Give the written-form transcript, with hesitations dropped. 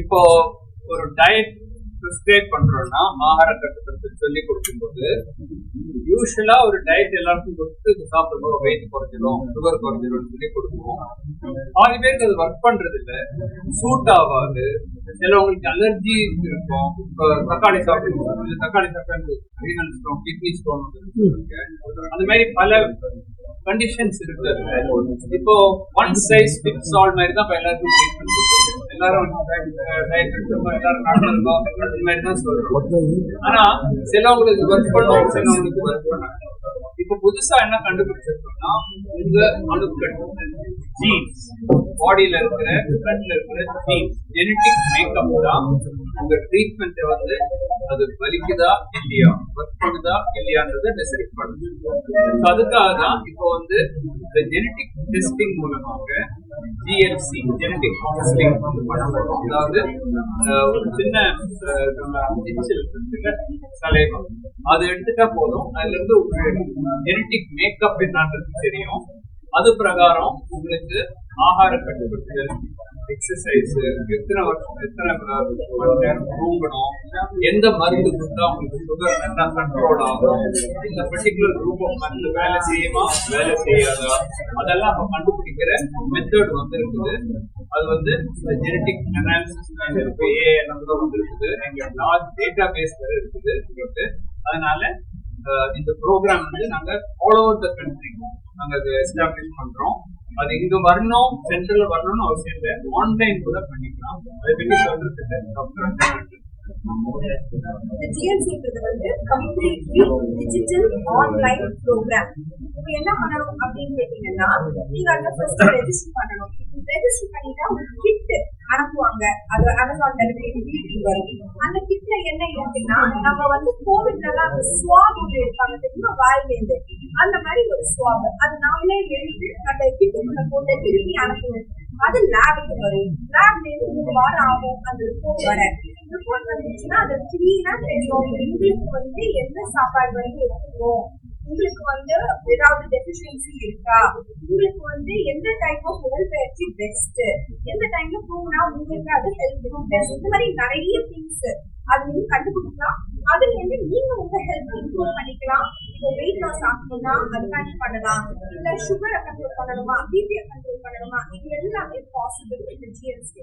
இப்போ ஒரு diet prescribe பண்றோம்னா ஆகார கட்டுப்படுத்த சொல்லி கொடுக்கும்போது யூஸ்வலா ஒரு டயட் எல்லாருக்கும் கொடுத்து இது சாப்பிடும்போது வெயிட் குறைஞ்சிடும், சுகர் குறைஞ்சிடும் சொல்லி கொடுப்போம். பாதி பேருக்கு அது ஒர்க் பண்றது இல்லை, சூட் ஆகாது. சிலவங்களுக்கு அலர்ஜி இருக்கும். இப்போ தக்காளி சாப்பிடும்போது தக்காளி சாப்பிட்டு ரீனல் ஸ்டோன், கிட்னி ஸ்டோன் அந்த மாதிரி பல கண்டிஷன்ஸ் இருக்கு. இப்போ ஒன் சைஸ் ஃபிட்ஸ் ஆல் மாதிரி தான் எல்லாருக்கும் ட்ரீட்மெண்ட் கொடுத்துருக்கு. எல்லாரும் டயட் எடுத்துக்கோ, எல்லாரும் நடந்துருக்கோம் அந்த மாதிரி தான் சொல்றோம். ஆனா சிலவங்களுக்கு ஒர்க் பண்ணும், சிலவங்களுக்கு ஒர்க் பண்ணாங்க. இப்ப புதுசா என்ன கண்டுபிடிச்சிருக்கோம்னா உங்க அணுக்கள், ஜீன்ஸ், பாடியில இருக்கிற பிளட்ல இருக்கிற ஜீன்ஸ், ஜெனட்டிக் மேக்கப் தான் உங்க ட்ரீட்மெண்ட்டை வந்து அது வலிக்குதா இல்லையா, ஒர்க் பண்ணுதா இல்லையான்றதை டிசைட் பண்ணுது. அதுக்காக தான் இப்போ வந்து இந்த ஜெனட்டிக் டெஸ்டிங் மூலமாக ஜிஎல்சி ஜெனட்டிக் டெஸ்டிங் வந்து பண்ண போறோம். அதாவது ஒரு சின்ன சலைவம் அது எடுத்துட்டா போதும், அதுல இருந்து ஜெனட்டிக் மேக்கப் என்னன்றது தெரியும். அது பிரகாரம் உங்களுக்கு ஆகார கட்டுப்படுத்தல், எக்ஸசைஸ், எத்தனை மணி நேரம் தூங்கணும், எந்த மருந்து கொடுத்தா உங்களுக்கு சுகர் நல்லா கண்ட்ரோல் ஆகும், இந்த பர்டிகுலர் குரூப் ஆஃப் மருந்து வேலை செய்யுமா வேலை செய்யாதா, அதெல்லாம் நம்ம கண்டுபிடிக்கிற மெத்தட் வந்து இருக்குது. அது வந்து இந்த ஜெனட்டிக் அனாலிசிஸ் ஏஎன்எம் வந்து இருக்குது. எங்க லார்ஜ் டேட்டா பேஸ் வேற இருக்குது. அதனால இந்த ப்ரோக்ராம் வந்து நாங்க ஆல் ஓவர் த கண்ட்ரி நாங்க அதை எஸ்டாப்ளிஷ் பண்றோம். அது இங்க வரணும், சென்ட்ரல்ல வரணும்னு அவசியம் இல்லை, ஆன்லைன் கூட பண்ணிக்கலாம். அதை பற்றி சொல்றதுக்கு டாக்டர் The GLC-ன்றது வந்து கம்ப்ளீட்லி டிஜிட்டல் ஆன்லைன் ப்ரோக்ராம். இப்போ என்ன பண்ணணும் அப்படின்னு கேட்டீங்கன்னா, நீங்க அந்த ஃபர்ஸ்ட் ரெஜிஸ்டர் பண்ணணும். ரெஜிஸ்டர் பண்ணிட்டா ஒரு கிட் அனுப்புவாங்க. அது அமேசான் டெலிவரி வீட்டுக்கு வரும். அந்த கிட்ல என்ன இருக்குன்னா, நம்ம வந்து கோவிட்லாம் அந்த ஸ்வாப் ஒன்று எடுப்பாங்க தெரியுமா, வாயிலேருந்து அந்த மாதிரி ஒரு ஸ்வாப், அது நாமளே எழுதி அந்த கிட்டுக்குள்ள போட்டு திருப்பி அனுப்புவோம். அது லேபுக்கு வரும். லேப்ல இருந்து 3 வாரம் ஆகும் அந்த ரிப்போர்ட் வர. ரிப்போர்ட் வந்துச்சுன்னா அது கிளீனா தெரியும் உங்களுக்கு வந்து எந்த சாப்பாடு வந்து எடுக்கணும், உங்களுக்கு வந்து ஏதாவது டெஃபிஷியன்சி இருக்கா, உங்களுக்கு வந்து எந்த டைப் ஆஃப் உடற்பயிற்சி பெஸ்ட், எந்த டைம்ல போனா உங்களுக்கு அது ஹெல்த் பெஸ்ட், இந்த மாதிரி நிறைய திங்ஸ் அது நீங்க கண்டுபிடிக்கலாம். அதுல இருந்து நீங்க உங்க ஹெல்த் இம்ப்ரூவ் பண்ணிக்கலாம். இப்போ வெயிட் லாஸ் ஆகணும்னா அதுக்காண்டி பண்ணலாம், இல்ல சுகரை கண்ட்ரோல் பண்ணணுமா, பிபியை கண்ட்ரோல் பண்ணணுமா, இது எல்லாமே பாசிபிள் இந்த ஜிஎல்சி.